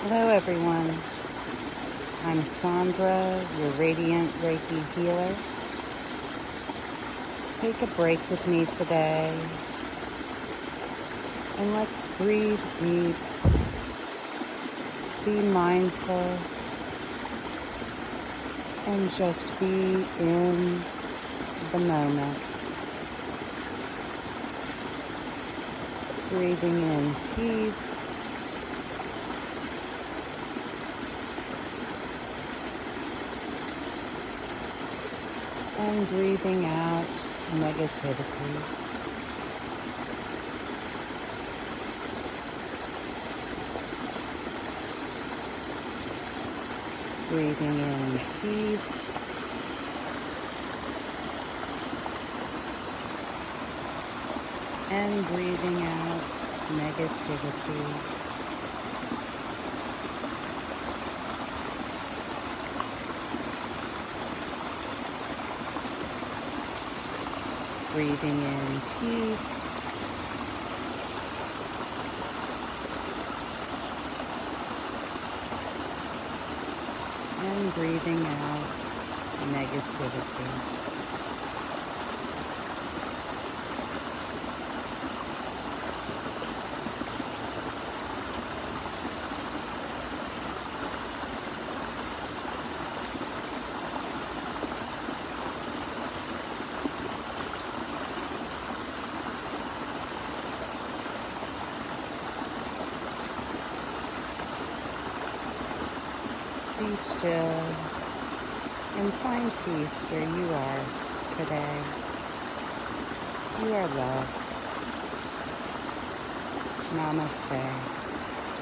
Hello everyone, I'm Sandra, your Radiant Reiki healer. Take a break with me today and let's breathe deep, be mindful, and just be in the moment. Breathing in peace. And breathing out negativity. Breathing in peace. And breathing out negativity. Breathing in peace. And breathing out negativity. Be still and find peace where you are today. You are loved. Namaste.